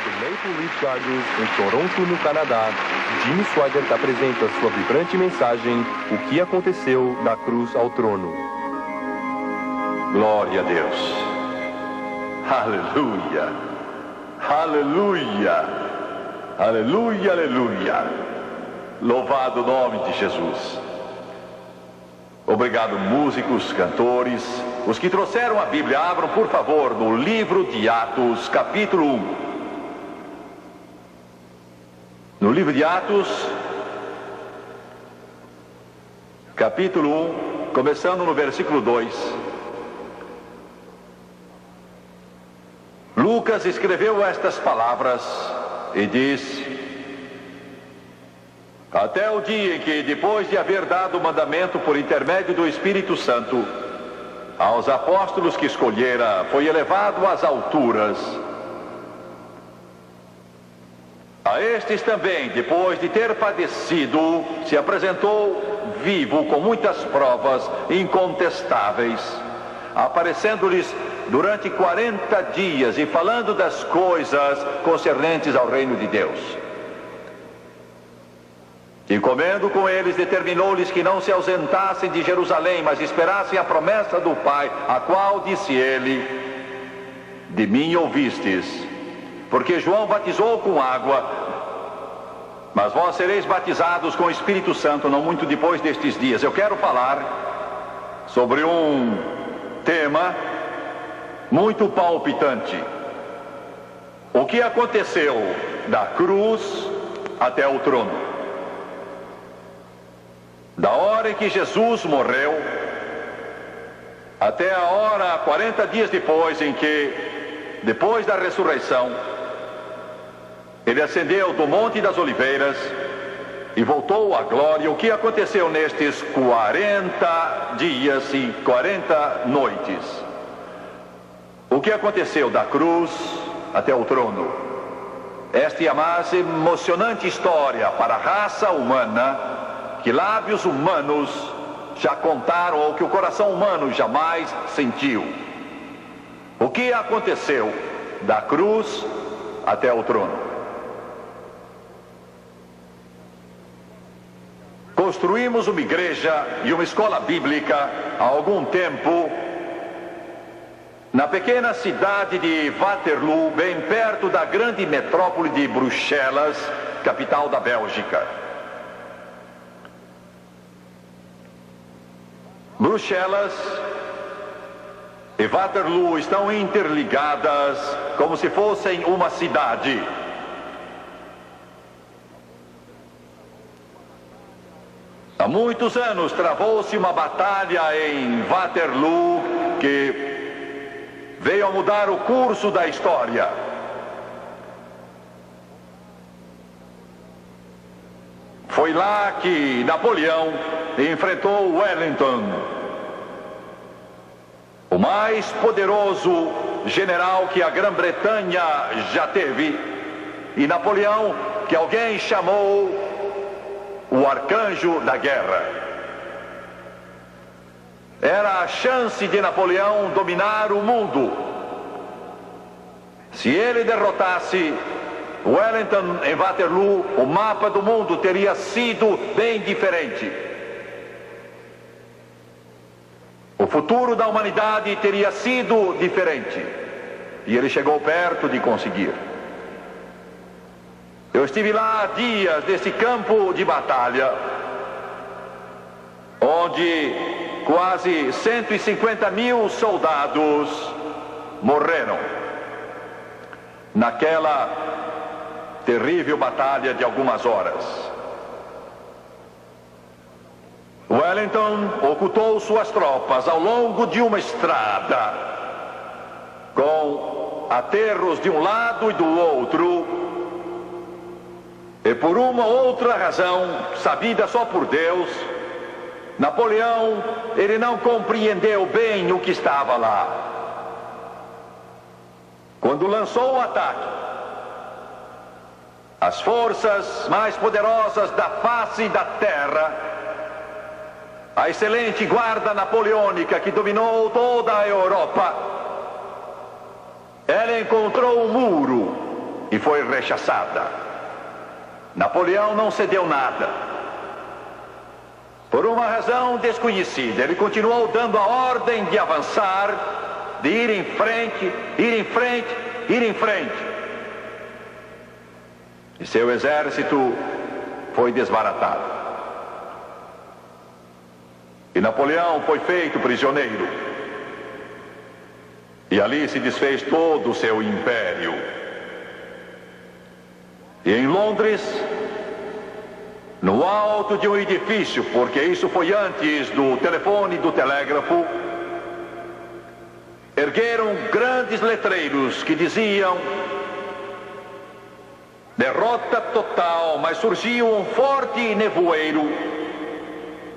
do Maple Leaf Gardens, em Toronto, no Canadá, Jimmy Swaggart apresenta sua vibrante mensagem, O que aconteceu da cruz ao trono. Glória a Deus. Aleluia. Aleluia. Aleluia, aleluia. Louvado o nome de Jesus. Obrigado, músicos, cantores. Os que trouxeram a Bíblia, abram, por favor, no livro de Atos, capítulo 1. No livro de Atos, capítulo 1, começando no versículo 2. Lucas escreveu estas palavras e diz: até o dia em que, depois de haver dado o mandamento por intermédio do Espírito Santo aos apóstolos que escolhera, foi elevado às alturas. A estes também, depois de ter padecido, se apresentou vivo com muitas provas incontestáveis, aparecendo-lhes durante 40 dias e falando das coisas concernentes ao reino de Deus. E comendo com eles, determinou-lhes que não se ausentassem de Jerusalém, mas esperassem a promessa do Pai, a qual disse ele: de mim ouvistes, porque João batizou com água, mas vós sereis batizados com o Espírito Santo não muito depois destes dias. Eu quero falar sobre um tema muito palpitante: o que aconteceu da cruz até o trono. Da hora em que Jesus morreu até a hora, 40 dias depois, em que, depois da ressurreição, ele ascendeu do Monte das Oliveiras e voltou à glória. O que aconteceu nestes 40 dias e 40 noites? O que aconteceu da cruz até o trono? Esta é a mais emocionante história para a raça humana que lábios humanos já contaram, ou que o coração humano jamais sentiu. O que aconteceu da cruz até o trono? Construímos uma igreja e uma escola bíblica há algum tempo na pequena cidade de Waterloo, bem perto da grande metrópole de Bruxelas, capital da Bélgica. Bruxelas e Waterloo estão interligadas como se fossem uma cidade. Há muitos anos travou-se uma batalha em Waterloo que veio a mudar o curso da história. Foi lá que Napoleão enfrentou Wellington, o mais poderoso general que a Grã-Bretanha já teve, e Napoleão, que alguém chamou o arcanjo da guerra. Era a chance de Napoleão dominar o mundo. Se ele derrotasse Wellington em Waterloo, o mapa do mundo teria sido bem diferente. O futuro da humanidade teria sido diferente. E ele chegou perto de conseguir. Eu estive lá há dias nesse campo de batalha, onde quase 150 mil soldados morreram naquela terrível batalha de algumas horas. Wellington ocultou suas tropas ao longo de uma estrada, com aterros de um lado e do outro, e por uma outra razão, sabida só por Deus, Napoleão, ele não compreendeu bem o que estava lá. Quando lançou o ataque, as forças mais poderosas da face da terra, a excelente guarda napoleônica que dominou toda a Europa, ela encontrou um muro e foi rechaçada. Napoleão não cedeu nada. Por uma razão desconhecida, ele continuou dando a ordem de avançar, de ir em frente, ir em frente, ir em frente. E seu exército foi desbaratado. E Napoleão foi feito prisioneiro. E ali se desfez todo o seu império. E em Londres, no alto de um edifício, porque isso foi antes do telefone e do telégrafo, ergueram grandes letreiros que diziam: derrota total, mas surgiu um forte nevoeiro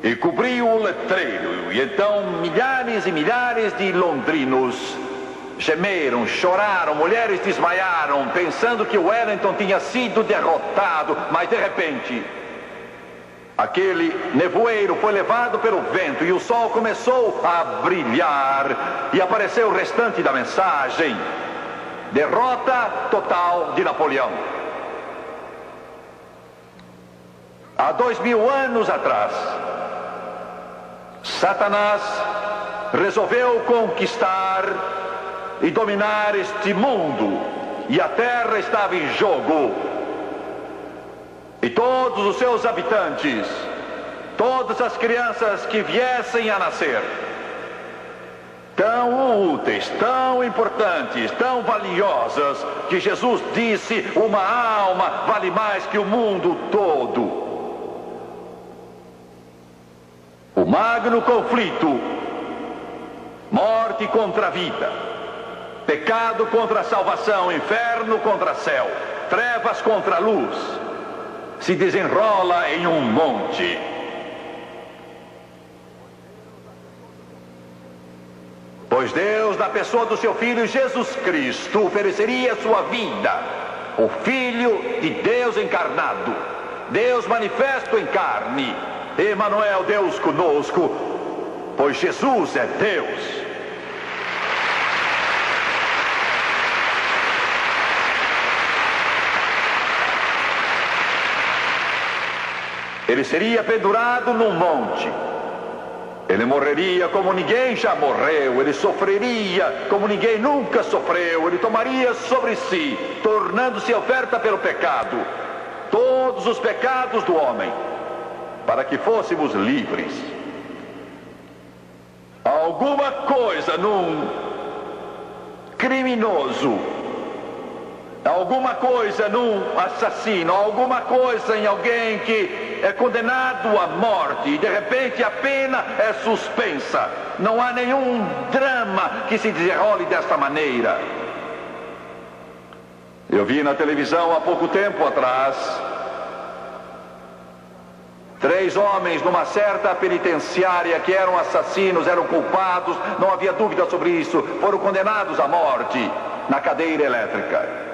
e cobriu o letreiro. E então milhares e milhares de londrinos gemeram, choraram, mulheres desmaiaram, pensando que Wellington tinha sido derrotado, mas de repente aquele nevoeiro foi levado pelo vento e o sol começou a brilhar e apareceu o restante da mensagem: derrota total de Napoleão. Há 2000 anos atrás, Satanás resolveu conquistar e dominar este mundo, e a terra estava em jogo. E todos os seus habitantes, todas as crianças que viessem a nascer, tão úteis, tão importantes, tão valiosas, que Jesus disse: uma alma vale mais que o mundo todo. O magno conflito, morte contra a vida, pecado contra a salvação, inferno contra céu, trevas contra a luz, se desenrola em um monte. Pois Deus, na pessoa do seu Filho Jesus Cristo, ofereceria a sua vida, o Filho de Deus encarnado, Deus manifesto em carne, Emanuel, Deus conosco, pois Jesus é Deus. Ele seria pendurado num monte. Ele morreria como ninguém já morreu. Ele sofreria como ninguém nunca sofreu. Ele tomaria sobre si, tornando-se oferta pelo pecado, todos os pecados do homem, para que fôssemos livres. Alguma coisa num criminoso, alguma coisa num assassino, alguma coisa em alguém que é condenado à morte e de repente a pena é suspensa. Não há nenhum drama que se desenrole desta maneira. Eu vi na televisão há pouco tempo atrás 3 homens numa certa penitenciária que eram assassinos, eram culpados, não havia dúvida sobre isso, foram condenados à morte na cadeira elétrica.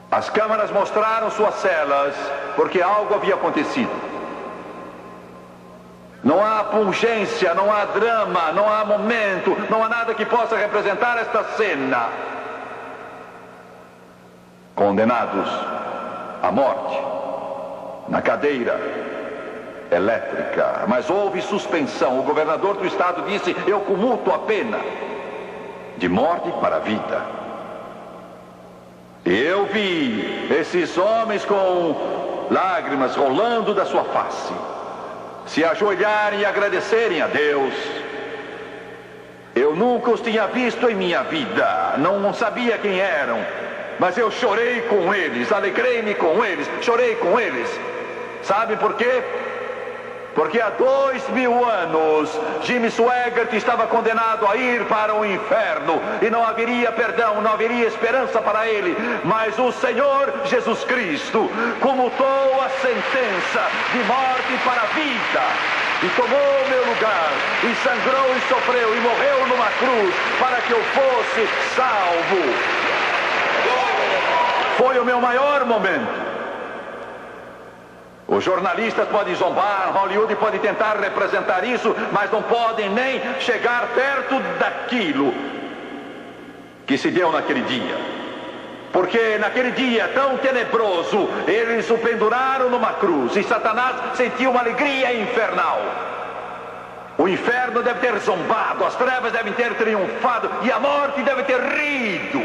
As câmaras mostraram suas celas, porque algo havia acontecido. Não há pungência, não há drama, não há momento, não há nada que possa representar esta cena. Condenados à morte na cadeira elétrica, mas houve suspensão. O governador do estado disse: eu comuto a pena de morte para a vida. E eu vi esses homens com lágrimas rolando da sua face, se ajoelharem e agradecerem a Deus. Eu nunca os tinha visto em minha vida, não sabia quem eram, mas eu chorei com eles, alegrei-me com eles, chorei com eles. Sabe por quê? Porque há 2000 anos Jimmy Swaggart estava condenado a ir para o inferno e não haveria perdão, não haveria esperança para ele. Mas o Senhor Jesus Cristo comutou a sentença de morte para a vida e tomou o meu lugar e sangrou e sofreu e morreu numa cruz para que eu fosse salvo. Foi o meu maior momento. Os jornalistas podem zombar, Hollywood pode tentar representar isso, mas não podem nem chegar perto daquilo que se deu naquele dia. Porque naquele dia tão tenebroso, eles o penduraram numa cruz e Satanás sentiu uma alegria infernal. O inferno deve ter zombado, as trevas devem ter triunfado e a morte deve ter rido.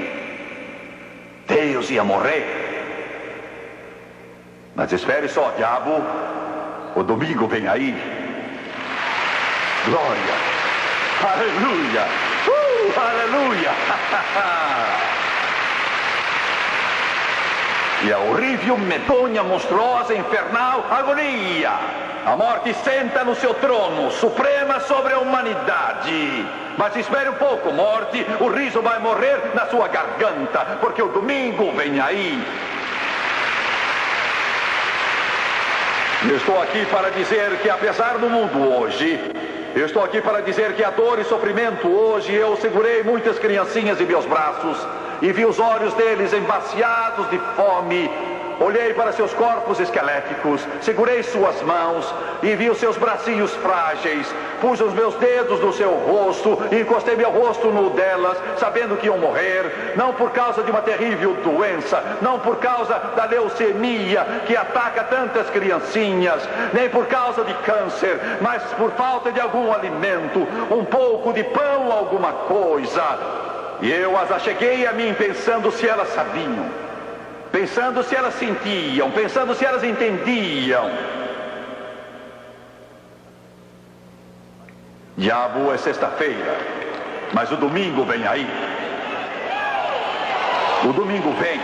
Deus ia morrer. Mas espere só, diabo, o domingo vem aí. Glória, aleluia, aleluia. E a horrível, medonha, monstruosa, infernal agonia. A morte senta no seu trono, suprema sobre a humanidade. Mas espere um pouco, morte, o riso vai morrer na sua garganta, porque o domingo vem aí. Eu estou aqui para dizer que apesar do mundo hoje, eu estou aqui para dizer que a dor e sofrimento hoje, eu segurei muitas criancinhas em meus braços e vi os olhos deles embaciados de fome. Olhei para seus corpos esqueléticos, segurei suas mãos e vi os seus bracinhos frágeis. Pus os meus dedos no seu rosto e encostei meu rosto no delas, sabendo que iam morrer, não por causa de uma terrível doença, não por causa da leucemia que ataca tantas criancinhas, nem por causa de câncer, mas por falta de algum alimento, um pouco de pão, alguma coisa. E eu as acheguei a mim pensando se elas sabiam, pensando se elas sentiam, pensando se elas entendiam. Diabo, é sexta-feira, mas o domingo vem aí. O domingo vem.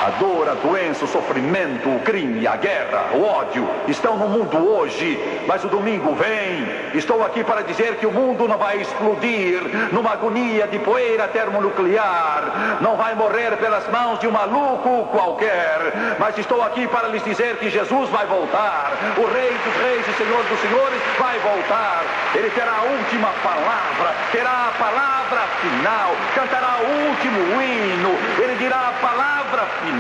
A dor, a doença, o sofrimento, o crime, a guerra, o ódio estão no mundo hoje, mas o domingo vem. Estou aqui para dizer que o mundo não vai explodir numa agonia de poeira termonuclear, não vai morrer pelas mãos de um maluco qualquer, mas estou aqui para lhes dizer que Jesus vai voltar, o Rei dos Reis e Senhor dos Senhores vai voltar. Ele terá a última palavra, terá a palavra final, cantará o último hino, ele dirá a palavra final.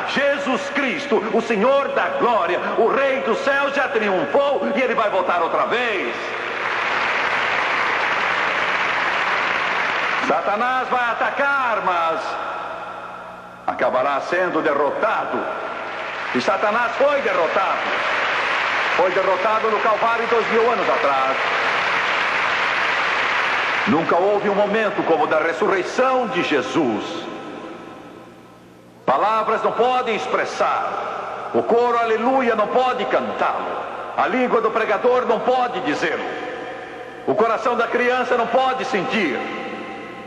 Jesus Cristo, o Senhor da glória, o Rei do céu já triunfou e ele vai voltar outra vez. Satanás vai atacar, mas acabará sendo derrotado. E Satanás foi derrotado. Foi derrotado no Calvário 2000 anos atrás. Nunca houve um momento como o da ressurreição de Jesus. Palavras não podem expressar, o coro aleluia não pode cantá-lo, a língua do pregador não pode dizê-lo, o coração da criança não pode sentir.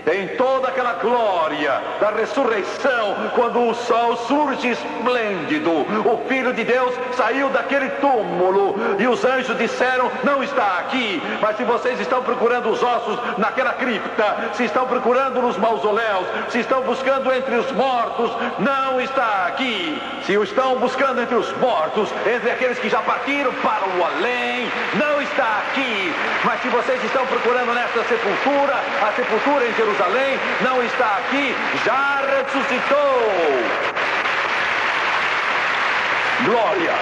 Em toda aquela glória da ressurreição, quando o sol surge esplêndido, o Filho de Deus saiu daquele túmulo e os anjos disseram: não está aqui. Mas se vocês estão procurando os ossos naquela cripta, se estão procurando nos mausoléus, se estão buscando entre os mortos, não está aqui. Se o estão buscando entre os mortos, entre aqueles que já partiram para o além, não está aqui. Mas se vocês estão procurando nesta sepultura, a sepultura em Jerusalém não está aqui, já ressuscitou. Glória.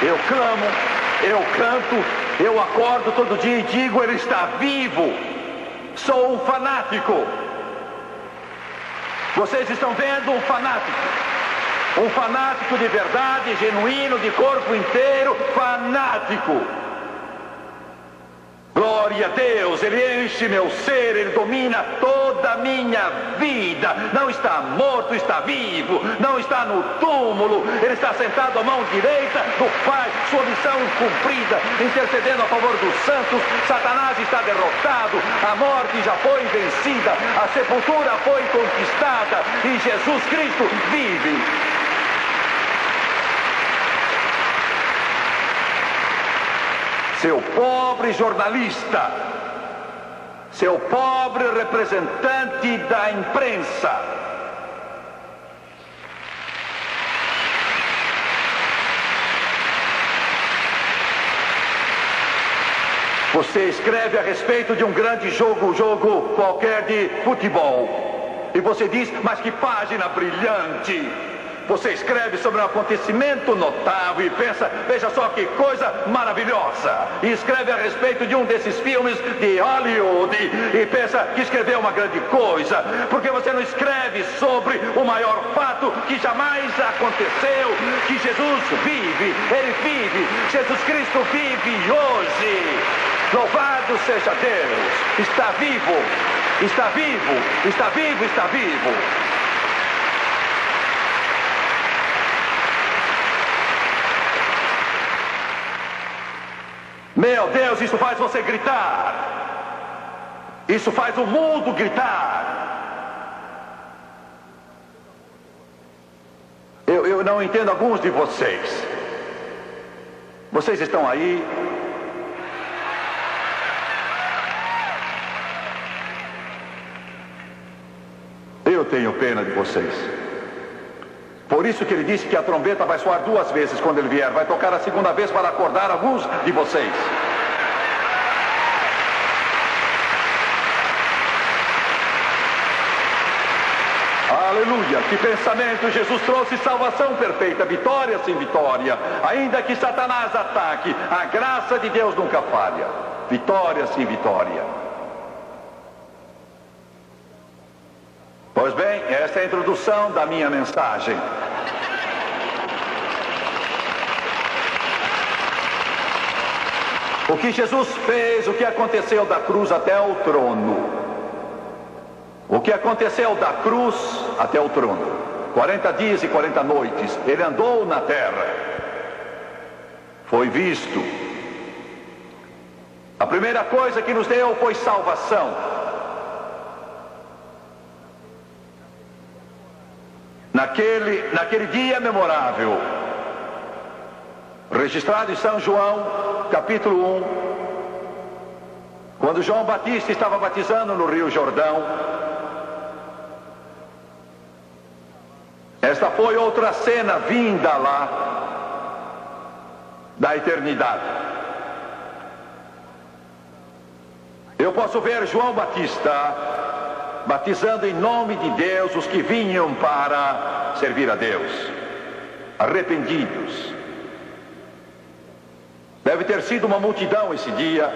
Eu clamo, eu canto, eu acordo todo dia e digo: ele está vivo. Sou um fanático. Vocês estão vendo um fanático de verdade, genuíno, de corpo inteiro, fanático. Glória a Deus, ele enche meu ser, ele domina toda a minha vida. Não está morto, está vivo, não está no túmulo, ele está sentado à mão direita do Pai, sua missão cumprida, intercedendo a favor dos santos. Satanás está derrotado, a morte já foi vencida, a sepultura foi conquistada e Jesus Cristo vive. Seu pobre jornalista, seu pobre representante da imprensa, você escreve a respeito de um grande jogo qualquer de futebol, e você diz: mas que página brilhante! Você escreve sobre um acontecimento notável e pensa, veja só que coisa maravilhosa. E escreve a respeito de um desses filmes de Hollywood e pensa que escreveu uma grande coisa. Porque você não escreve sobre o maior fato que jamais aconteceu, que Jesus vive, Ele vive, Jesus Cristo vive hoje. Louvado seja Deus, está vivo, está vivo, está vivo, está vivo. Meu Deus, isso faz você gritar. Isso faz o mundo gritar. Eu não entendo alguns de vocês. Vocês estão aí. Eu tenho pena de vocês. Por isso que ele disse que a trombeta vai soar 2 vezes quando ele vier. Vai tocar a 2ª vez para acordar alguns de vocês. Aleluia! Que pensamento! Jesus trouxe salvação perfeita, vitória sem vitória. Ainda que Satanás ataque, a graça de Deus nunca falha. Vitória sem vitória. Pois bem, esta é a introdução da minha mensagem. O que Jesus fez, o que aconteceu da cruz até o trono. O que aconteceu da cruz até o trono. 40 dias e 40 noites, ele andou na terra. Foi visto. A primeira coisa que nos deu foi salvação. Naquele dia memorável, registrado em São João, capítulo 1, quando João Batista estava batizando no Rio Jordão, esta foi outra cena vinda lá da eternidade. Eu posso ver João Batista batizando em nome de Deus os que vinham para servir a Deus, arrependidos. Deve ter sido uma multidão esse dia.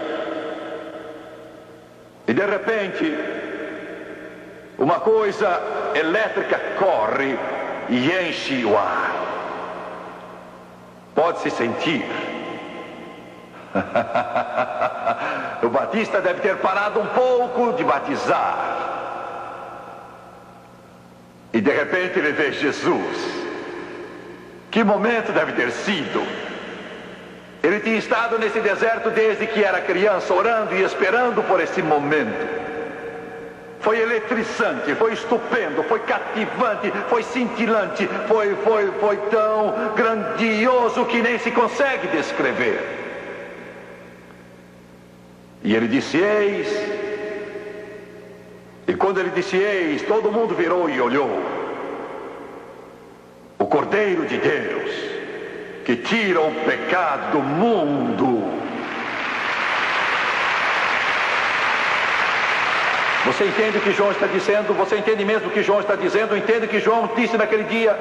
E de repente, uma coisa elétrica corre e enche o ar. Pode-se sentir. O Batista deve ter parado um pouco de batizar. E de repente ele vê Jesus. Que momento deve ter sido? Ele tinha estado nesse deserto desde que era criança, orando e esperando por esse momento. Foi eletrizante, foi estupendo, foi cativante, foi cintilante, foi tão grandioso que nem se consegue descrever. E ele disse, eis. E quando ele disse, eis, todo mundo virou e olhou. O Cordeiro de Deus, que tira o pecado do mundo. Você entende o que João está dizendo? Você entende mesmo o que João está dizendo? Entende o que João disse naquele dia?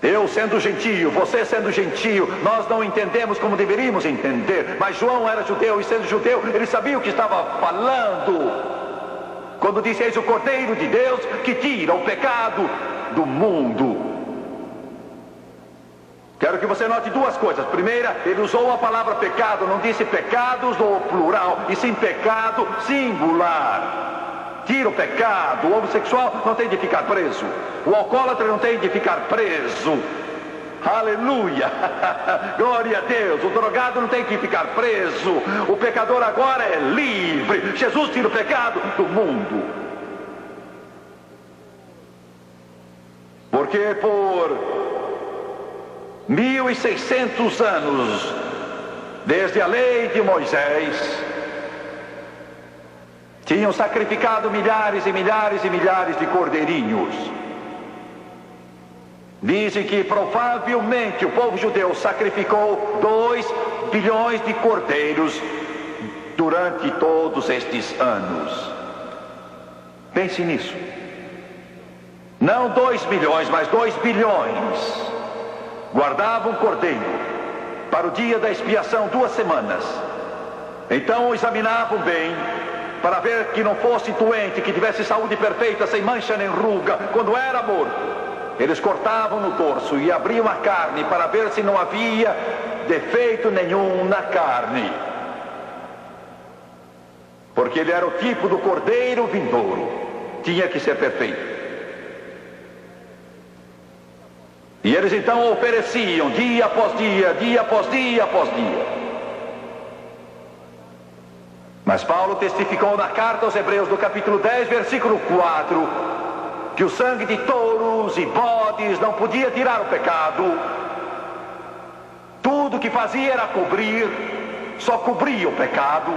Eu sendo gentio, você sendo gentio, nós não entendemos como deveríamos entender. Mas João era judeu e sendo judeu, ele sabia o que estava falando. Quando disse, eis o Cordeiro de Deus que tira o pecado do mundo. Quero que você note 2 coisas. Primeira, ele usou a palavra pecado, não disse pecados no plural, e sim pecado singular. Tira o pecado. O homossexual não tem de ficar preso. O alcoólatra não tem de ficar preso. Aleluia! Glória a Deus! O drogado não tem que ficar preso. O pecador agora é livre. Jesus tira o pecado do mundo. Porque por 1600 anos, desde a lei de Moisés, tinham sacrificado milhares e milhares e milhares de cordeirinhos. Dizem que provavelmente o povo judeu sacrificou 2 bilhões de cordeiros durante todos estes anos. Pense nisso. não 2 milhões, mas 2 bilhões, guardavam um cordeiro para o dia da expiação 2 semanas. Então o examinavam bem, para ver que não fosse doente, que tivesse saúde perfeita, sem mancha nem ruga, quando era morto. Eles cortavam no torso e abriam a carne para ver se não havia defeito nenhum na carne. Porque ele era o tipo do cordeiro vindouro, tinha que ser perfeito. E eles então ofereciam dia após dia, dia após dia após dia. Mas Paulo testificou na carta aos Hebreus, do capítulo 10, versículo 4, que o sangue de touros e bodes não podia tirar o pecado. Tudo que fazia era cobrir, só cobria o pecado.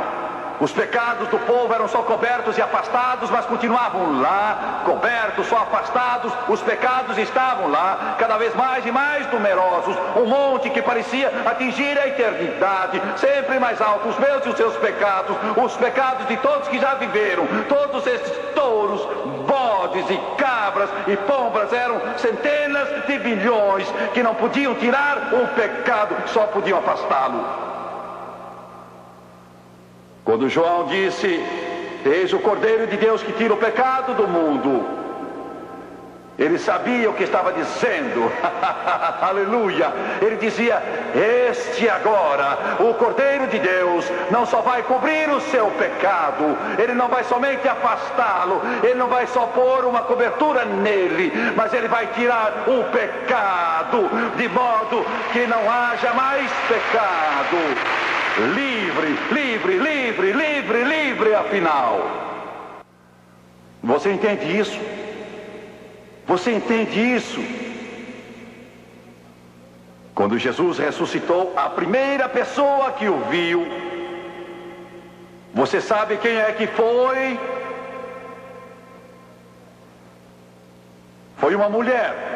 Os pecados do povo eram só cobertos e afastados, mas continuavam lá, cobertos, só afastados. Os pecados estavam lá, cada vez mais e mais numerosos. Um monte que parecia atingir a eternidade, sempre mais alto. Os meus e os seus pecados, os pecados de todos que já viveram. Todos esses touros, bodes e cabras e pombras eram centenas de bilhões que não podiam tirar o pecado, só podiam afastá-lo. Quando João disse: eis o Cordeiro de Deus que tira o pecado do mundo, ele sabia o que estava dizendo. Aleluia! Ele dizia: este agora, o Cordeiro de Deus, não só vai cobrir o seu pecado, ele não vai somente afastá-lo, ele não vai só pôr uma cobertura nele, mas ele vai tirar o pecado, de modo que não haja mais pecado. Livre, livre, livre, livre, livre, afinal. Você entende isso? Você entende isso? Quando Jesus ressuscitou, a primeira pessoa que o viu, você sabe quem é que foi? Foi uma mulher.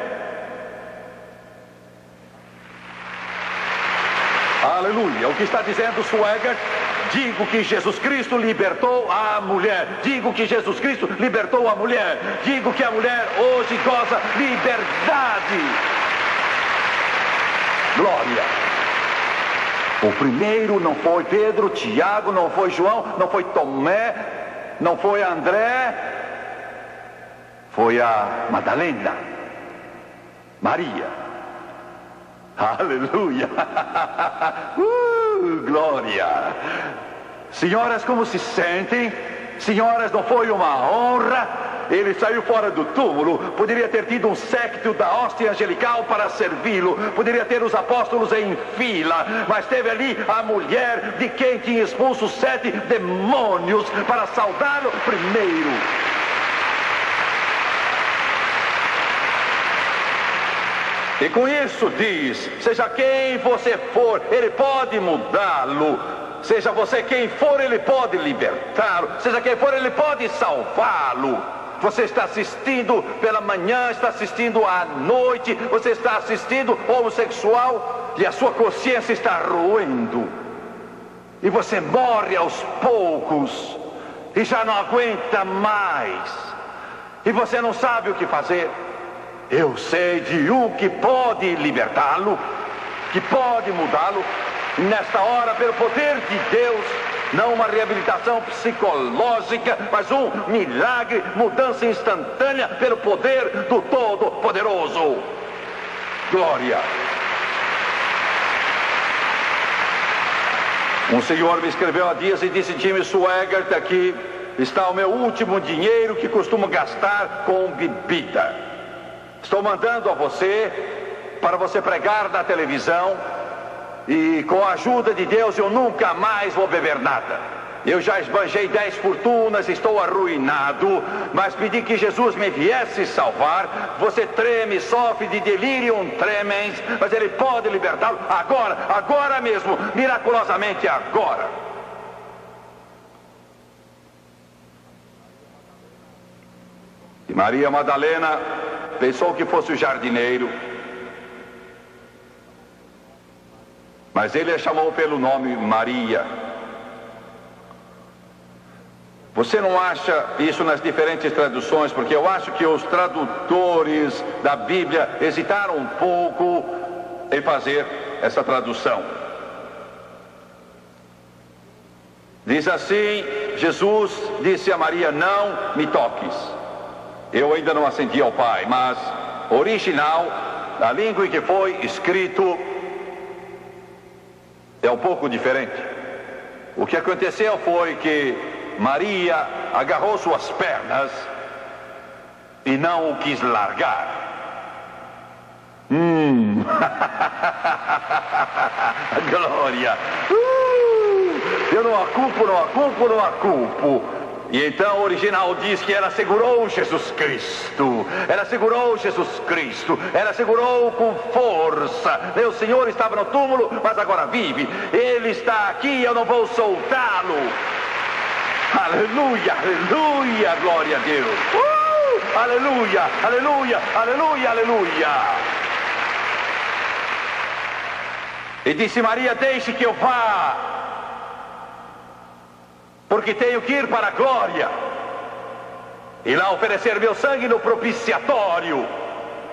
Aleluia. O que está dizendo Swaggart? Digo que Jesus Cristo libertou a mulher. Digo que Jesus Cristo libertou a mulher. Digo que a mulher hoje goza liberdade. Glória. O primeiro não foi Pedro, Tiago, não foi João, não foi Tomé, não foi André. Foi a Madalena, Maria. Aleluia! Glória! Senhoras, como se sentem? Senhoras, não foi uma honra? Ele saiu fora do túmulo, poderia ter tido um séquito da hóstia angelical para servi-lo, poderia ter os apóstolos em fila, mas teve ali a mulher de quem tinha expulso 7 demônios para saudá-lo primeiro. E com isso diz: seja quem você for, ele pode mudá-lo. Seja você quem for, ele pode libertá-lo. Seja quem for, ele pode salvá-lo. Você está assistindo pela manhã, está assistindo à noite, você está assistindo homossexual e a sua consciência está roendo. E você morre aos poucos e já não aguenta mais. E você não sabe o que fazer. Eu sei de um que pode libertá-lo, que pode mudá-lo. Nesta hora, pelo poder de Deus, não uma reabilitação psicológica, mas um milagre, mudança instantânea pelo poder do Todo-Poderoso. Glória. Um senhor me escreveu há dias e disse: Jimmy Swaggart, aqui está o meu último dinheiro que costumo gastar com bebida. Estou mandando a você, para você pregar na televisão, e com a ajuda de Deus eu nunca mais vou beber nada. Eu já esbanjei 10 fortunas, estou arruinado, mas pedi que Jesus me viesse salvar. Você treme, sofre de delirium tremens, mas Ele pode libertá-lo agora, agora mesmo, miraculosamente agora. E Maria Madalena pensou que fosse o jardineiro, mas ele a chamou pelo nome Maria. Você não acha isso nas diferentes traduções? Porque eu acho que os tradutores da Bíblia hesitaram um pouco em fazer essa tradução. Diz assim: Jesus disse a Maria: não me toques, eu ainda não ascendi ao Pai. Mas original, a língua em que foi escrito, é um pouco diferente. O que aconteceu foi que Maria agarrou suas pernas e não o quis largar. Glória! Eu não a culpo. E então o original diz que ela segurou Jesus Cristo. Ela segurou com força. Meu Senhor estava no túmulo, mas agora vive. Ele está aqui, eu não vou soltá-lo. Aleluia, aleluia, glória a Deus. Aleluia, aleluia, aleluia, aleluia. E disse Maria: deixe que eu vá, porque tenho que ir para a glória e lá oferecer meu sangue no propiciatório.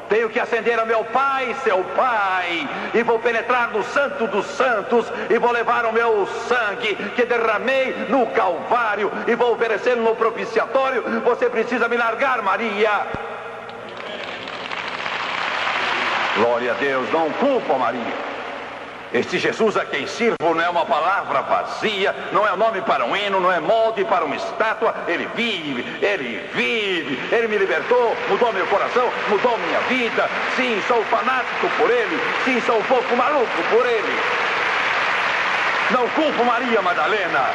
Tenho que ascender a meu Pai, seu Pai, e vou penetrar no Santo dos Santos, e vou levar o meu sangue que derramei no Calvário, e vou oferecê-lo no propiciatório. Você precisa me largar, Maria. Glória a Deus, não culpa Maria. Este Jesus a quem sirvo não é uma palavra vazia, não é um nome para um hino, não é molde para uma estátua. Ele vive, Ele me libertou, mudou meu coração, mudou minha vida. Sim, sou fanático por Ele, sim, sou um pouco maluco por Ele. Não culpo Maria Madalena.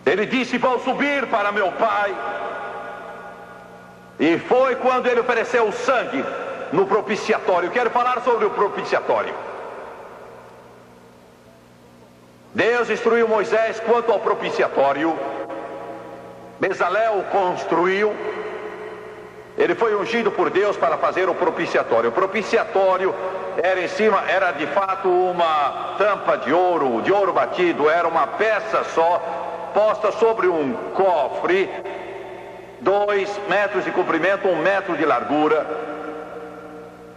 Ele disse: vou subir para meu Pai. E foi quando ele ofereceu o sangue no propiciatório. Quero falar sobre o propiciatório. Deus instruiu Moisés quanto ao propiciatório. Bezalel construiu. Ele foi ungido por Deus para fazer o propiciatório. O propiciatório era de fato uma tampa de ouro batido. Era uma peça só, posta sobre um cofre, 2 metros de comprimento, 1 metro de largura,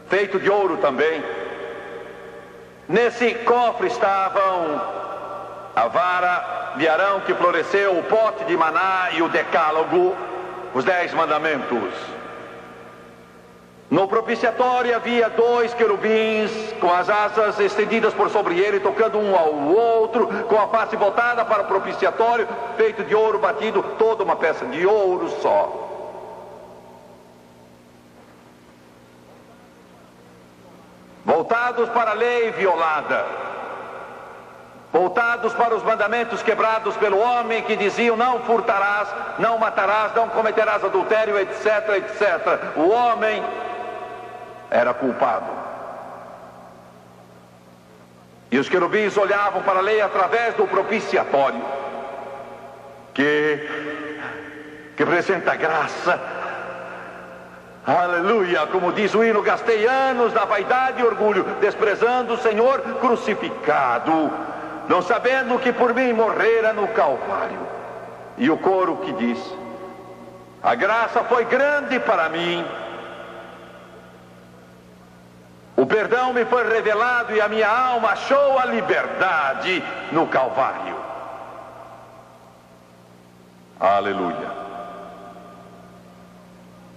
feito de ouro também. Nesse cofre estavam a vara de Arão que floresceu, o pote de maná e o decálogo, os 10 mandamentos. No propiciatório havia 2 querubins com as asas estendidas por sobre ele, tocando um ao outro, com a face voltada para o propiciatório, feito de ouro batido, toda uma peça de ouro só. Voltados para a lei violada, voltados para os mandamentos quebrados pelo homem, que diziam: não furtarás, não matarás, não cometerás adultério, etc, etc. O homem era culpado. E os querubins olhavam para a lei através do propiciatório, que representa graça. Aleluia, como diz o hino: gastei anos na vaidade e orgulho, desprezando o Senhor crucificado, não sabendo que por mim morrera no Calvário. E o coro que diz: a graça foi grande para mim, o perdão me foi revelado e a minha alma achou a liberdade no Calvário. Aleluia.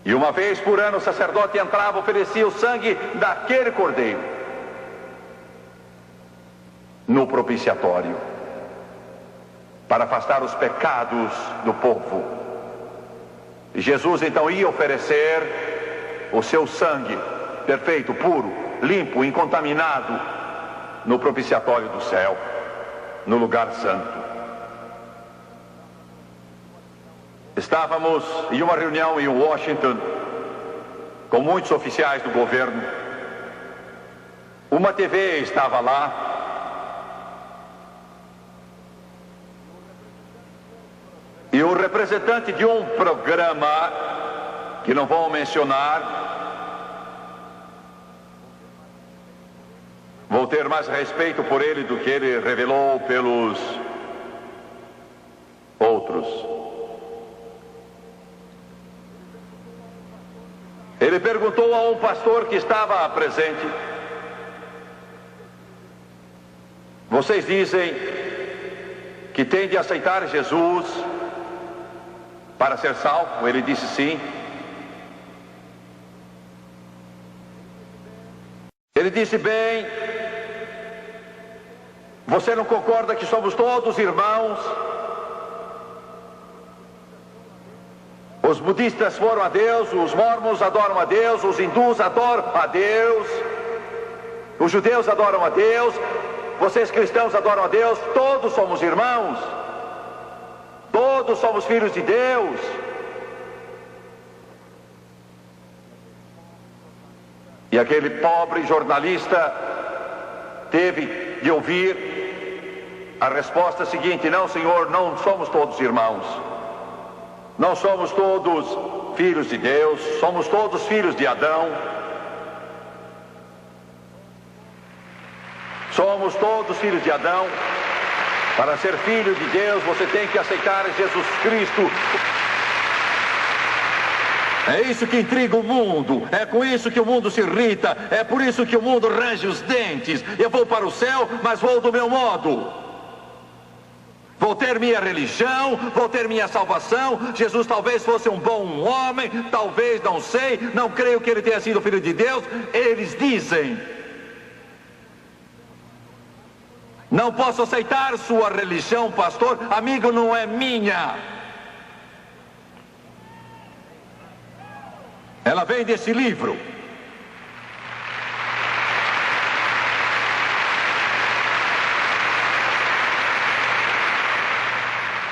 E uma vez por ano o sacerdote entrava, oferecia o sangue daquele cordeiro no propiciatório, para afastar os pecados do povo. E Jesus então ia oferecer o seu sangue perfeito, puro, limpo, incontaminado, no propiciatório do céu, no lugar santo. Estávamos em uma reunião em Washington com muitos oficiais do governo. Uma TV estava lá e o representante de um programa que não vou mencionar Vou ter mais respeito por ele do que ele revelou pelos outros. Ele perguntou a um pastor que estava presente: vocês dizem que tem de aceitar Jesus para ser salvo? Ele disse sim. Ele disse: bem, você não concorda que somos todos irmãos? Os budistas foram a Deus, os mormons adoram a Deus, os hindus adoram a Deus, os judeus adoram a Deus, vocês cristãos adoram a Deus, todos somos irmãos, todos somos filhos de Deus. E aquele pobre jornalista teve de ouvir a resposta seguinte: não, senhor, não somos todos irmãos. Não somos todos filhos de Deus, somos todos filhos de Adão. Somos todos filhos de Adão. Para ser filho de Deus, você tem que aceitar Jesus Cristo. É isso que intriga o mundo, é com isso que o mundo se irrita, é por isso que o mundo range os dentes. Eu vou para o céu, mas vou do meu modo. Vou ter minha religião, vou ter minha salvação. Jesus talvez fosse um bom homem, talvez, não sei, não creio que ele tenha sido filho de Deus. Eles dizem: não posso aceitar sua religião, pastor, amigo, não é minha. Ela vem desse livro.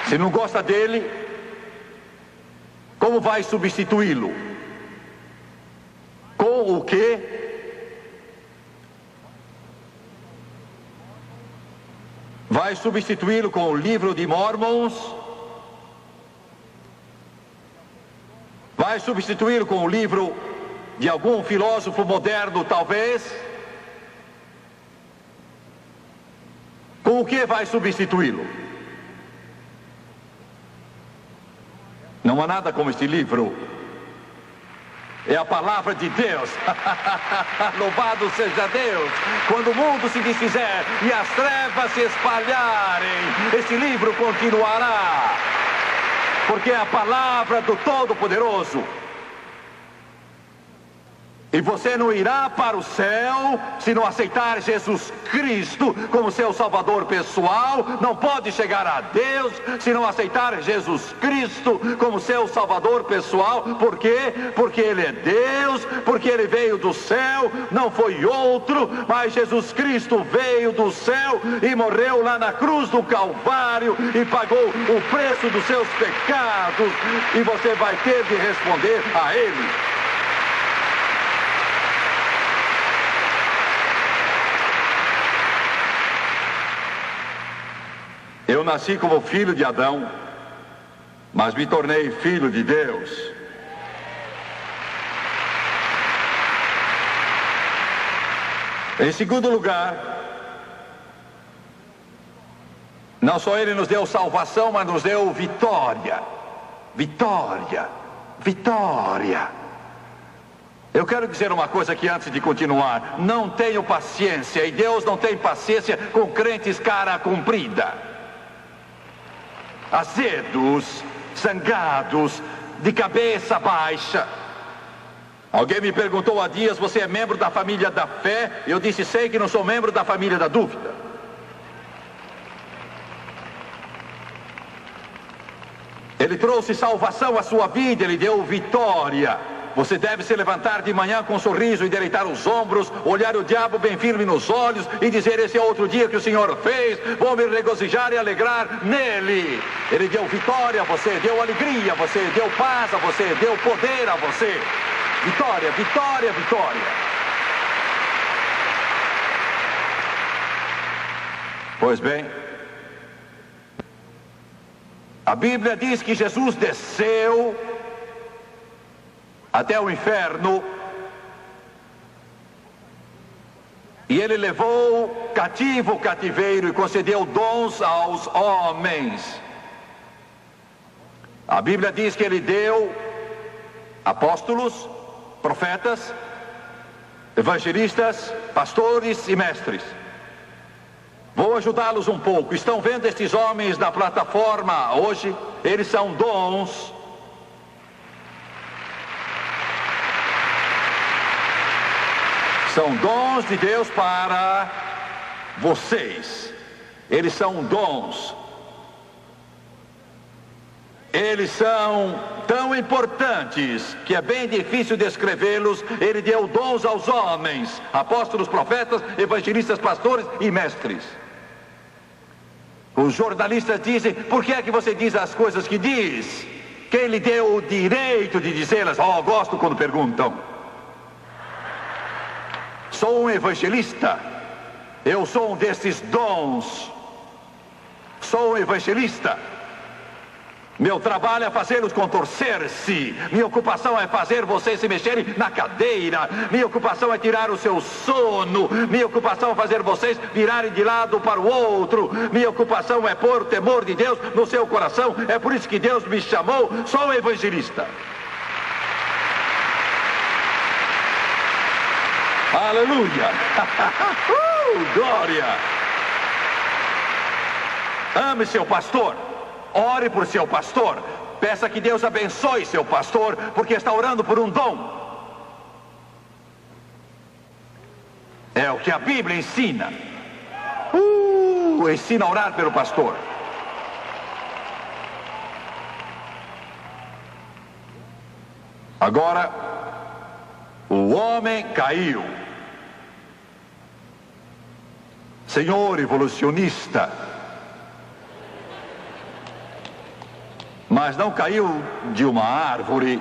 Se não gosta dele, como vai substituí-lo? Com o quê? Vai substituí-lo com o livro de Mormons? Vai substituí-lo com o livro de algum filósofo moderno, talvez? Com o que vai substituí-lo? Não há nada como este livro. É a palavra de Deus. Louvado seja Deus. Quando o mundo se desfizer e as trevas se espalharem, este livro continuará. Porque é a palavra do Todo-Poderoso. E você não irá para o céu se não aceitar Jesus Cristo como seu Salvador pessoal. Não pode chegar a Deus se não aceitar Jesus Cristo como seu Salvador pessoal. Por quê? Porque Ele é Deus, porque Ele veio do céu, não foi outro, mas Jesus Cristo veio do céu e morreu lá na cruz do Calvário e pagou o preço dos seus pecados. E você vai ter de responder a Ele. Eu nasci como filho de Adão, mas me tornei filho de Deus. Em segundo lugar, não só Ele nos deu salvação, mas nos deu vitória. Vitória, vitória. Eu quero dizer uma coisa aqui antes de continuar. Não tenho paciência, e Deus não tem paciência com crentes cara comprida. Azedos, zangados, de cabeça baixa. Alguém me perguntou há dias: você é membro da família da fé? Eu disse: sei que não sou membro da família da dúvida. Ele trouxe salvação à sua vida, Ele deu vitória. Você deve se levantar de manhã com um sorriso, endireitar os ombros, olhar o diabo bem firme nos olhos e dizer: esse é outro dia que o Senhor fez, vou me regozijar e alegrar nele. Ele deu vitória a você, deu alegria a você, deu paz a você, deu poder a você. Vitória, vitória, vitória. Pois bem, a Bíblia diz que Jesus desceu até o inferno E ele levou cativo o cativeiro e concedeu dons aos homens. A Bíblia diz que ele deu apóstolos, profetas, evangelistas, pastores e mestres. Vou ajudá-los um pouco. Estão vendo estes homens na plataforma hoje? Eles são dons. São dons de Deus para vocês. Eles são dons. Eles são tão importantes que é bem difícil descrevê-los. Ele deu dons aos homens, apóstolos, profetas, evangelistas, pastores e mestres. Os jornalistas dizem: por que é que você diz as coisas que diz? Quem lhe deu o direito de dizê-las? Oh, gosto quando perguntam. Sou um evangelista. Eu sou um desses dons. Sou um evangelista. Meu trabalho é fazê-los contorcer-se. Minha ocupação é fazer vocês se mexerem na cadeira. Minha ocupação é tirar o seu sono. Minha ocupação é fazer vocês virarem de lado para o outro. Minha ocupação é pôr o temor de Deus no seu coração. É por isso que Deus me chamou. Sou um evangelista. Aleluia! Glória! Ame seu pastor. Ore por seu pastor. Peça que Deus abençoe seu pastor, porque está orando por um dom. É o que a Bíblia ensina. Ensina a orar pelo pastor. Agora, o homem caiu. Senhor evolucionista, mas não caiu de uma árvore.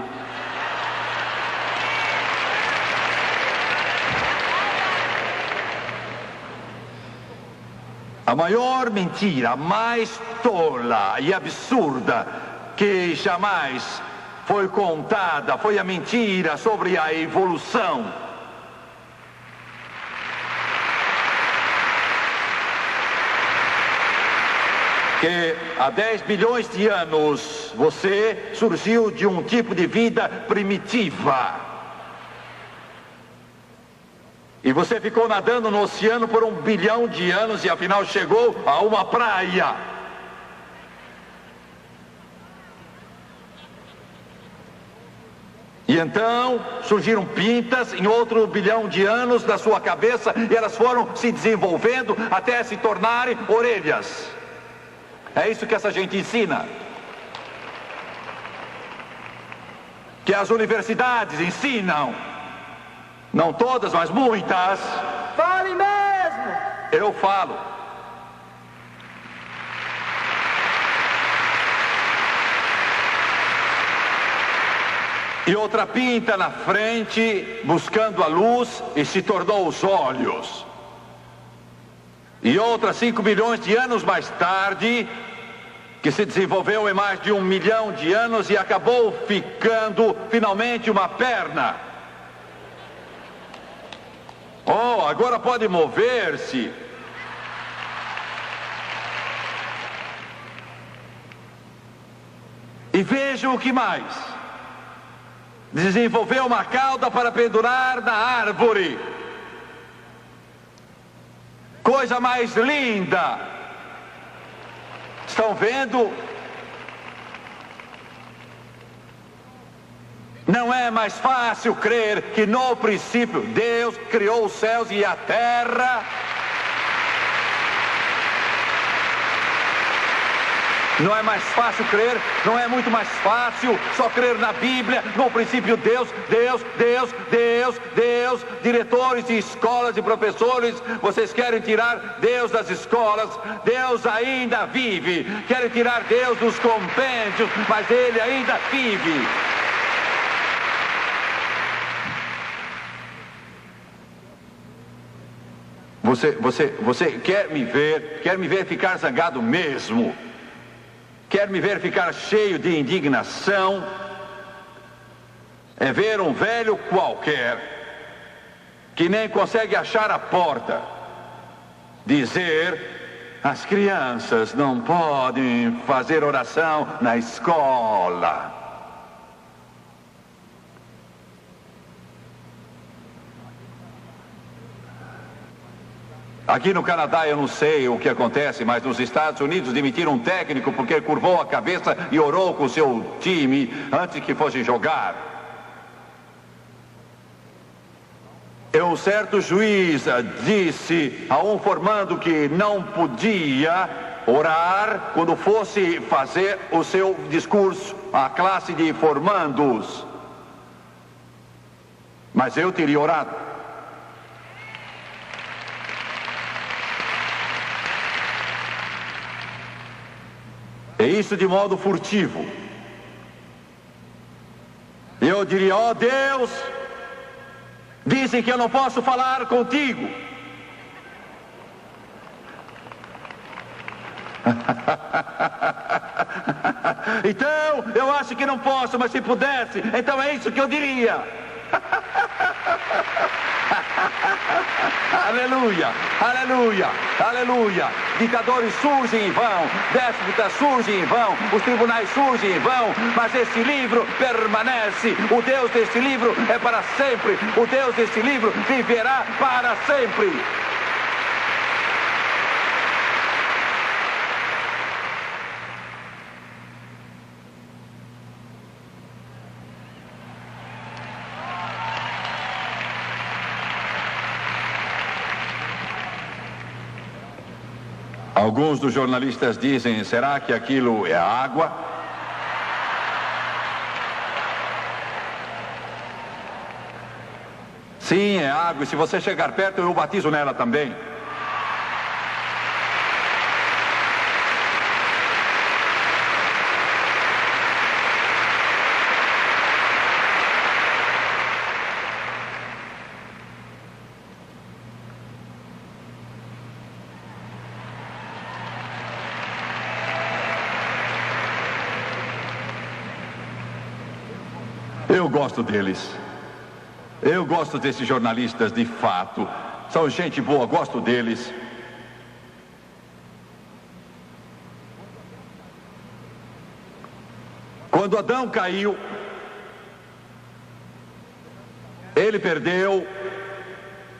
A maior mentira, a mais tola e absurda que jamais foi contada foi a mentira sobre a evolução. Que há 10 bilhões de anos você surgiu de um tipo de vida primitiva. E você ficou nadando no oceano por 1 bilhão de anos e afinal chegou a uma praia. E então surgiram pintas em outro 1 bilhão de anos na sua cabeça e elas foram se desenvolvendo até se tornarem orelhas. É isso que essa gente ensina. Que as universidades ensinam. Não todas, mas muitas. Fale mesmo! Eu falo. E outra pinta na frente, buscando a luz, e se tornou os olhos. E outra 5 bilhões de anos mais tarde, que se desenvolveu em mais de 1 milhão de anos e acabou ficando finalmente uma perna. Oh, agora pode mover-se. E vejam o que mais. Desenvolveu uma cauda para pendurar na árvore. Coisa mais linda. Estão vendo? Não é mais fácil crer que no princípio Deus criou os céus e a terra? Não é mais fácil crer? Não é muito mais fácil só crer na Bíblia? No princípio Deus, Deus, Deus, Deus, Deus. Diretores de escolas e professores, vocês querem tirar Deus das escolas? Deus ainda vive. Querem tirar Deus dos compêndios, mas Ele ainda vive. Você quer me ver ficar zangado mesmo? Quer me ver ficar cheio de indignação? É ver um velho qualquer que nem consegue achar a porta, dizer: as crianças não podem fazer oração na escola. Aqui no Canadá eu não sei o que acontece, mas nos Estados Unidos demitiram um técnico porque curvou a cabeça e orou com o seu time antes que fosse jogar. Um certo juiz disse a um formando que não podia orar quando fosse fazer o seu discurso à classe de formandos. Mas eu teria orado. É isso de modo furtivo. Eu diria: ó Deus, dizem que eu não posso falar contigo. Então, eu acho que não posso, mas se pudesse, então é isso que eu diria. Aleluia, aleluia, aleluia. Ditadores surgem em vão, déspotas surgem em vão, os tribunais surgem em vão, mas esse livro permanece. O Deus desse livro é para sempre. O Deus desse livro viverá para sempre. Alguns dos jornalistas dizem: será que aquilo é água? Sim, é água, e se você chegar perto eu batizo nela também. Eu gosto deles. Eu gosto desses jornalistas de fato. São gente boa, gosto deles. Quando Adão caiu, ele perdeu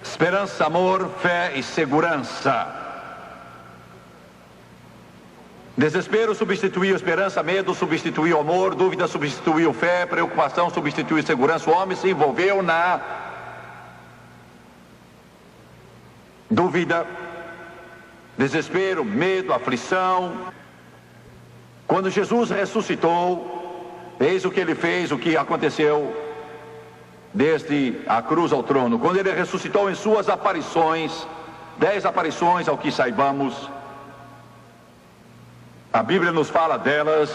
esperança, amor, fé e segurança. Desespero substituiu esperança, medo substituiu amor, dúvida substituiu fé, preocupação substituiu segurança. O homem se envolveu na dúvida, desespero, medo, aflição. Quando Jesus ressuscitou, eis o que ele fez, o que aconteceu desde a cruz ao trono. Quando ele ressuscitou em suas aparições, 10 aparições ao que saibamos, a Bíblia nos fala delas,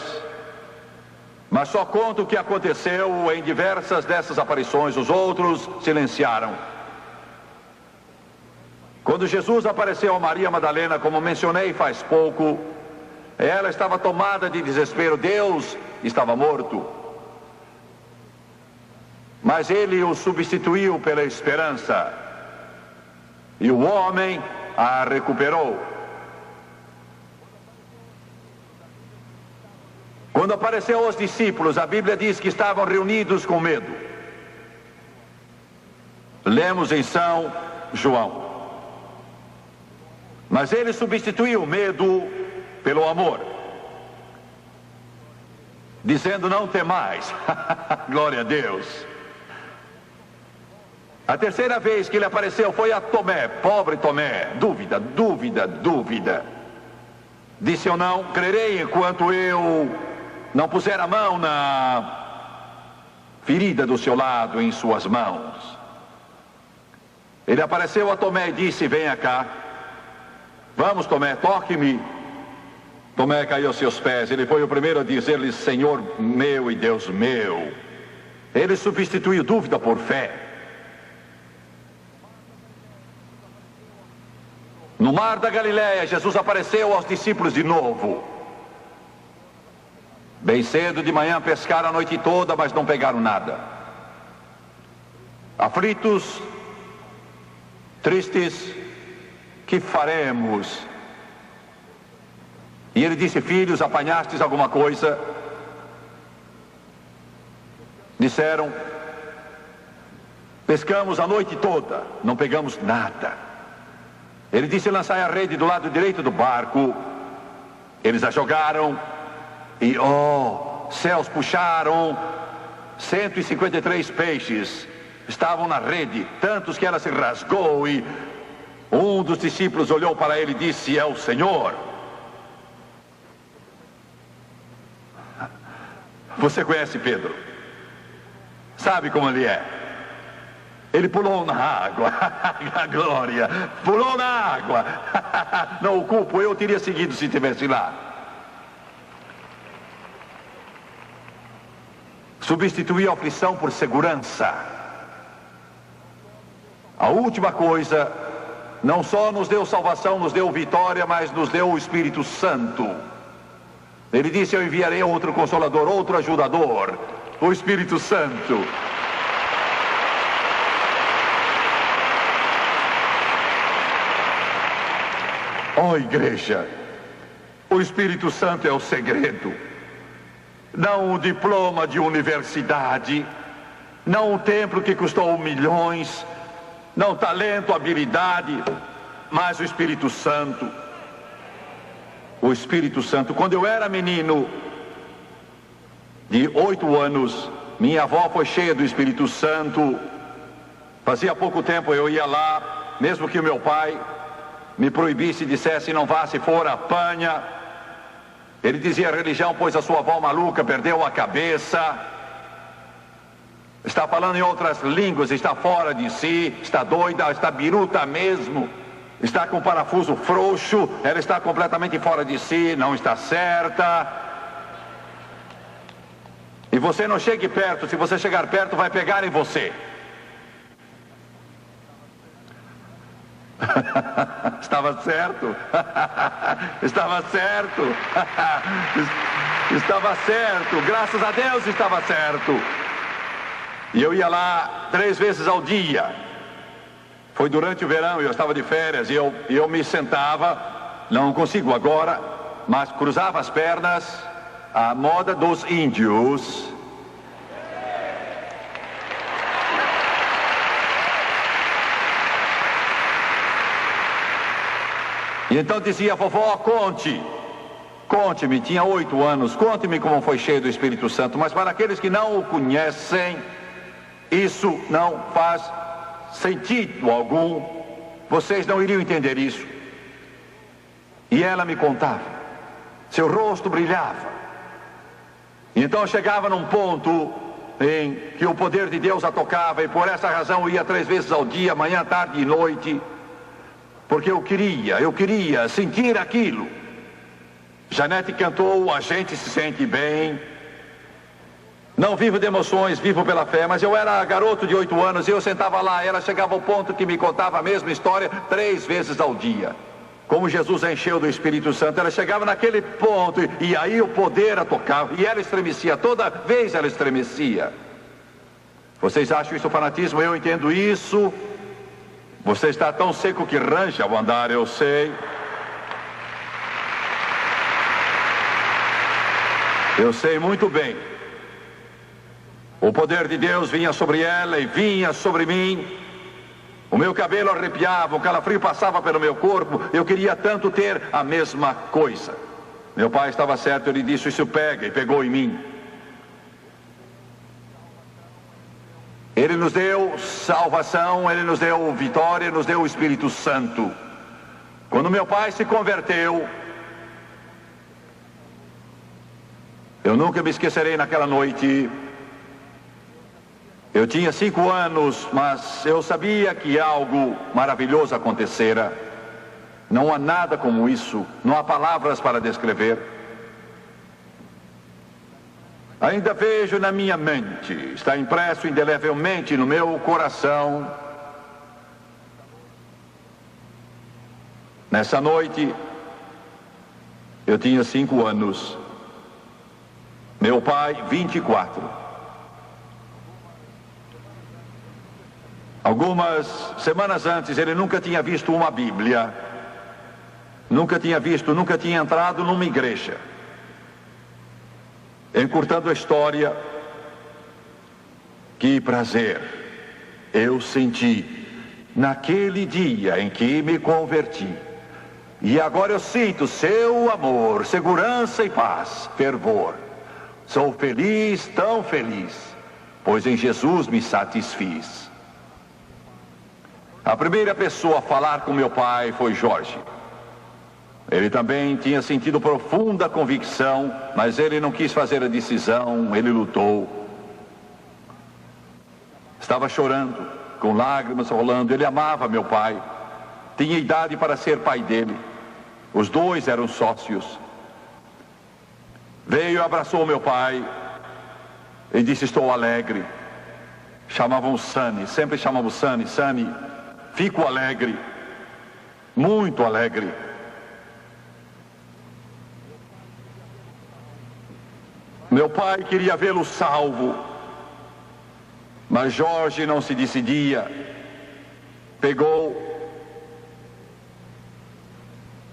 mas só conta o que aconteceu em diversas dessas aparições. Os outros silenciaram. Quando Jesus apareceu a Maria Madalena, como mencionei faz pouco, ela estava tomada de desespero. Deus estava morto, mas ele o substituiu pela esperança, e o homem a recuperou. Quando apareceu aos discípulos, a Bíblia diz que estavam reunidos com medo. Lemos em São João. Mas ele substituiu o medo pelo amor, dizendo: não temais. Glória a Deus. A terceira vez que ele apareceu foi a Tomé, pobre Tomé. Dúvida, dúvida, dúvida. Disse: eu não crerei enquanto eu não puser a mão na ferida do seu lado, em suas mãos. Ele apareceu a Tomé e disse: venha cá. Vamos, Tomé, toque-me. Tomé caiu aos seus pés. Ele foi o primeiro a dizer-lhe: Senhor meu e Deus meu. Ele substituiu dúvida por fé. No mar da Galileia, Jesus apareceu aos discípulos de novo. Bem cedo de manhã pescaram a noite toda, mas não pegaram nada. Aflitos, tristes, que faremos? E ele disse: filhos, apanhastes alguma coisa? Disseram: pescamos a noite toda, não pegamos nada. Ele disse: lançai a rede do lado direito do barco. Eles a jogaram e, céus, puxaram 153 peixes. Estavam na rede, tantos que ela se rasgou, e um dos discípulos olhou para ele e disse: é o Senhor. Você conhece Pedro? Sabe como ele é? Ele pulou na água. A glória! Pulou na água. Não o culpo, eu teria seguido se estivesse lá. Substituir a aflição por segurança. A última coisa, não só nos deu salvação, nos deu vitória, mas nos deu o Espírito Santo. Ele disse: eu enviarei outro Consolador, outro ajudador, o Espírito Santo. Igreja, o Espírito Santo é o segredo. Não o diploma de universidade, não o templo que custou milhões, não talento, habilidade, mas o Espírito Santo. O Espírito Santo. Quando eu era menino de 8 anos, minha avó foi cheia do Espírito Santo. Fazia pouco tempo eu ia lá, mesmo que o meu pai me proibisse e dissesse: não vá, se for apanha. Ele dizia: a religião pôs a sua avó maluca, perdeu a cabeça, está falando em outras línguas, está fora de si, está doida, está biruta mesmo, está com o parafuso frouxo, ela está completamente fora de si, não está certa. E você não chegue perto, se você chegar perto vai pegar em você. Estava certo. Estava certo. Estava certo. Graças a Deus estava certo. E eu ia lá 3 vezes ao dia. Foi durante o verão, eu estava de férias, e eu me sentava, não consigo agora, mas cruzava as pernas, à moda dos índios. E então dizia: vovó, conte-me, tinha 8 anos, conte-me como foi cheio do Espírito Santo. Mas para aqueles que não o conhecem, isso não faz sentido algum. Vocês não iriam entender isso. E ela me contava, seu rosto brilhava. E então chegava num ponto em que o poder de Deus a tocava, e por essa razão eu ia 3 vezes ao dia, manhã, tarde e noite. Porque eu queria sentir aquilo. Janete cantou: a gente se sente bem. Não vivo de emoções, vivo pela fé. Mas eu era garoto de 8 anos e eu sentava lá. Ela chegava ao ponto que me contava a mesma história 3 vezes ao dia. Como Jesus a encheu do Espírito Santo. Ela chegava naquele ponto e aí o poder a tocava. E ela estremecia, toda vez ela estremecia. Vocês acham isso fanatismo? Eu entendo isso. Você está tão seco que range ao andar, eu sei. Eu sei muito bem. O poder de Deus vinha sobre ela e vinha sobre mim. O meu cabelo arrepiava, o calafrio passava pelo meu corpo. Eu queria tanto ter a mesma coisa. Meu pai estava certo, ele disse: isso pega, e pegou em mim. Ele nos deu salvação, Ele nos deu vitória, nos deu o Espírito Santo. Quando meu pai se converteu, eu nunca me esquecerei naquela noite. Eu tinha 5 anos, mas eu sabia que algo maravilhoso acontecera. Não há nada como isso, não há palavras para descrever. Ainda vejo na minha mente, está impresso indelevelmente no meu coração. Nessa noite, eu tinha 5 anos. Meu pai, 24. Algumas semanas antes, ele nunca tinha visto uma Bíblia, nunca tinha entrado numa igreja. Encurtando a história, que prazer eu senti naquele dia em que me converti. E agora eu sinto seu amor, segurança e paz, fervor. Sou feliz, tão feliz, pois em Jesus me satisfiz. A primeira pessoa a falar com meu pai foi Jorge. Ele também tinha sentido profunda convicção, mas ele não quis fazer a decisão, ele lutou. Estava chorando, com lágrimas rolando. Ele amava meu pai, tinha idade para ser pai dele. Os dois eram sócios. Veio e abraçou meu pai e disse: estou alegre. Chamavam Sani, sempre chamavam Sani. Sani, fico alegre, muito alegre. Meu pai queria vê-lo salvo, mas Jorge não se decidia. Pegou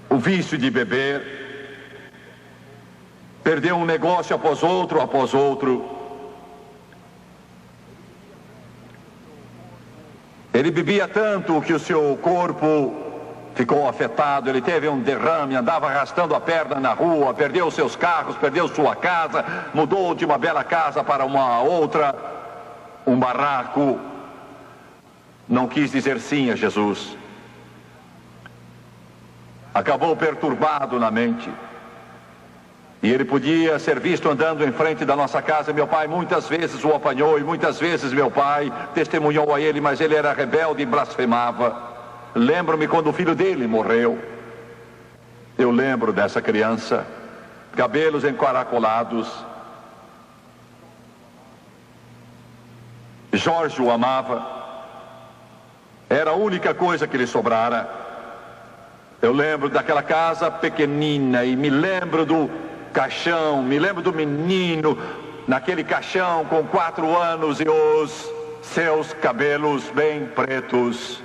o vício de beber, perdeu um negócio após outro. Ele bebia tanto que o seu corpo ficou afetado. Ele teve um derrame, andava arrastando a perna na rua, perdeu seus carros, perdeu sua casa, mudou de uma bela casa para uma outra, um barraco. Não quis dizer sim a Jesus. Acabou perturbado na mente. E ele podia ser visto andando em frente da nossa casa. Meu pai muitas vezes o apanhou e muitas vezes meu pai testemunhou a ele, mas ele era rebelde e blasfemava. Lembro-me quando o filho dele morreu. Eu lembro dessa criança, cabelos encaracolados. Jorge o amava. Era a única coisa que lhe sobrara. Eu lembro daquela casa pequenina e me lembro do caixão, me lembro do menino naquele caixão com 4 anos e os seus cabelos bem pretos.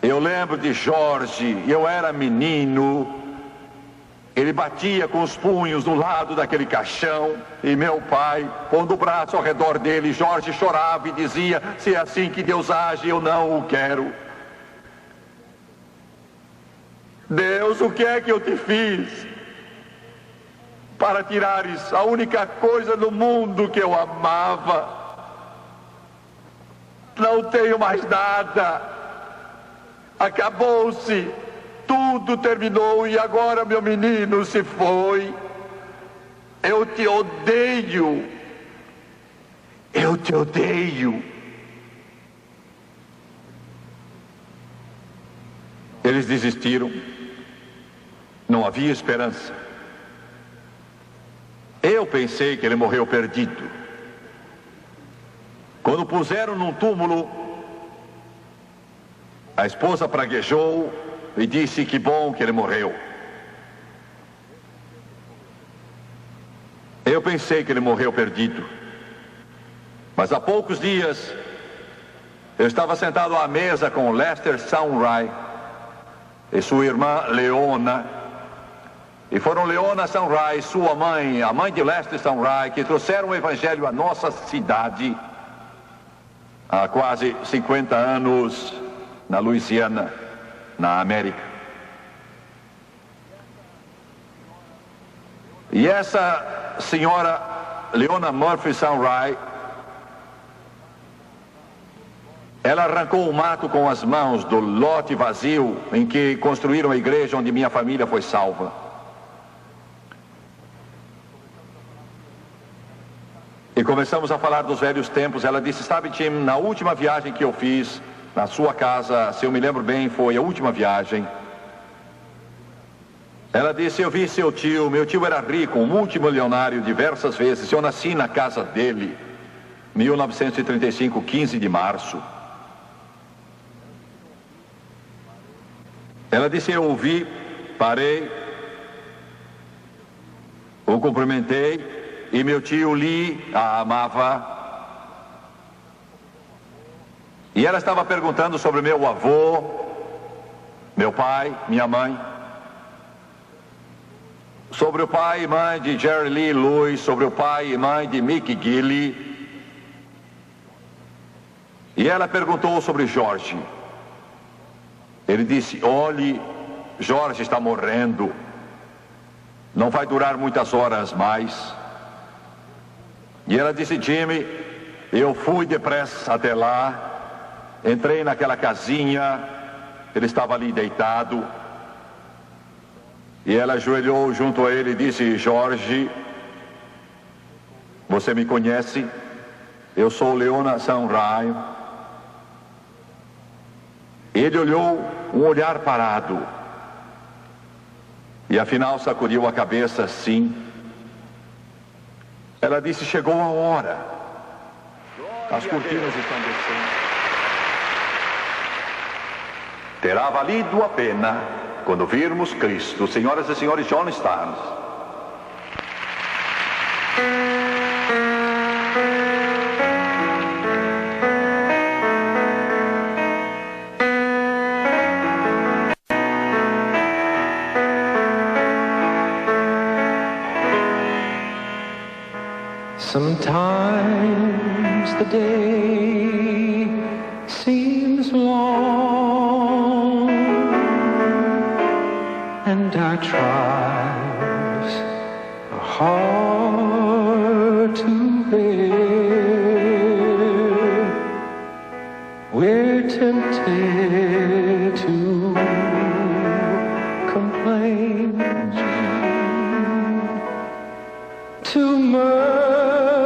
Eu lembro de Jorge, eu era menino, ele batia com os punhos do lado daquele caixão e meu pai, pondo o braço ao redor dele, Jorge chorava e dizia: se é assim que Deus age, eu não o quero. Deus, o que é que eu te fiz para tirares a única coisa no mundo que eu amava? Não tenho mais nada, acabou-se, tudo terminou e agora meu menino se foi. Eu te odeio, eu te odeio. Eles desistiram, não havia esperança. Eu pensei que ele morreu perdido. Quando o puseram num túmulo, a esposa praguejou e disse que bom que ele morreu. Eu pensei que ele morreu perdido. Mas há poucos dias, eu estava sentado à mesa com Lester Sunray e sua irmã Leona. E foram Leona Sunray, sua mãe, a mãe de Lester Sunray, que trouxeram o evangelho à nossa cidade há quase 50 anos na Louisiana, na América. E essa senhora Leona Murphy Sunray, ela arrancou o mato com as mãos do lote vazio em que construíram a igreja onde minha família foi salva. E começamos a falar dos velhos tempos. Ela disse: sabe, Tim, na última viagem que eu fiz na sua casa, se eu me lembro bem, foi a última viagem. Ela disse: eu vi seu tio, meu tio era rico, um multimilionário diversas vezes. Eu nasci na casa dele, 1935, 15 de março. Ela disse: eu ouvi, parei, o cumprimentei, e meu tio Lee a amava. E ela estava perguntando sobre meu avô, meu pai, minha mãe, sobre o pai e mãe de Jerry Lee Lewis, sobre o pai e mãe de Mickey Gilley. E ela perguntou sobre Jorge. Ele disse: olhe, Jorge está morrendo. Não vai durar muitas horas mais. E ela disse: Jimmy, eu fui depressa até lá. Entrei naquela casinha. Ele estava ali deitado. E ela ajoelhou junto a ele e disse: Jorge, você me conhece? Eu sou Leona Sanraio. Ele olhou, um olhar parado. E afinal sacudiu a cabeça assim. Ela disse: chegou a hora. As cortinas estão descendo. Terá valido a pena quando virmos Cristo. Senhoras e senhores, John Starnes. Sometimes the day seems long and our trials are hard to bear. We're tempted to complain, to murmur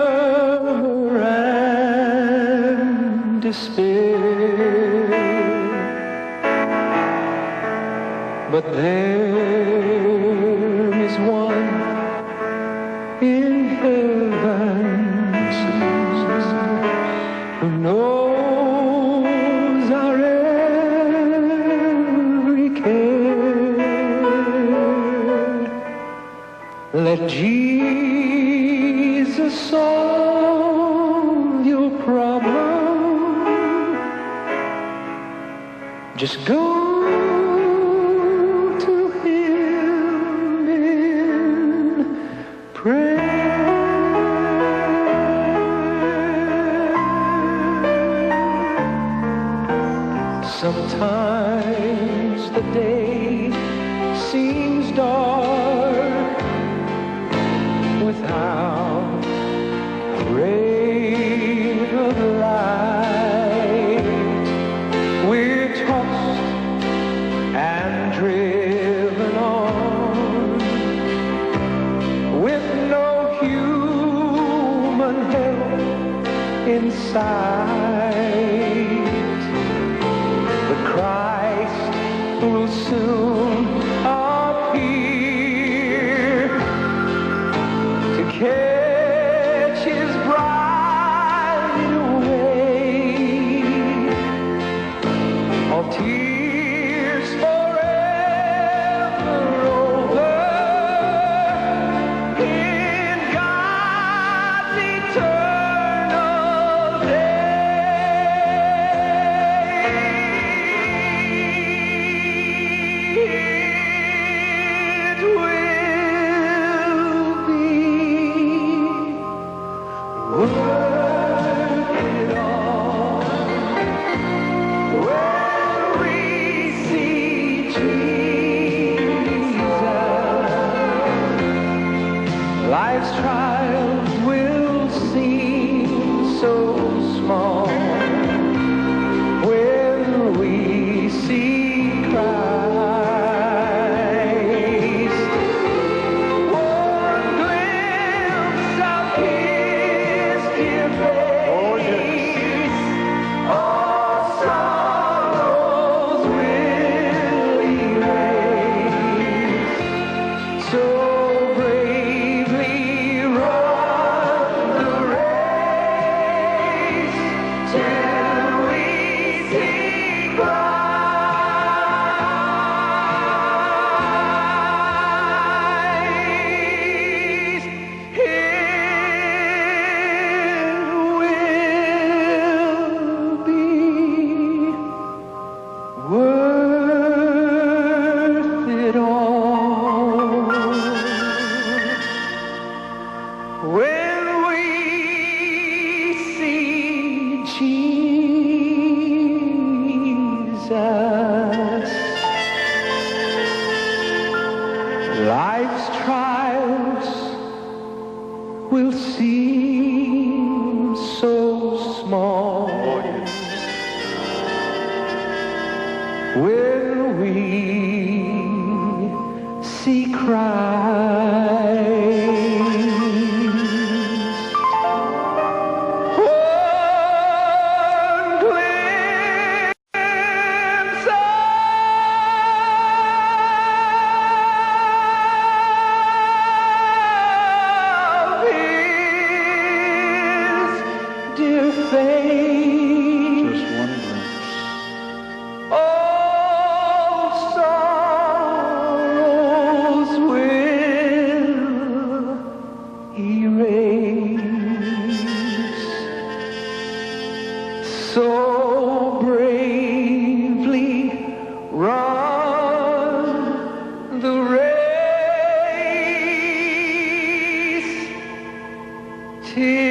and despair, but there is one in heaven who knows our every care. Let Jesus solve your problem. Just go to Him in prayer. Sometimes the day seems dark without a ray of light. We're tossed and driven on with no human help in sight. But Christ will soon appear to catch His bride away. All tears forever over in God's eternal day. It will be worth it all when we see Jesus. Life's trials will seem so small when we see Christ. One glimpse of His dear face, all sorrows will erase. So bravely Life's trials will seem so small when we see Christ. One glimpse of His dear face. Just one glimpse. All sorrows will erase. So bravely run the race till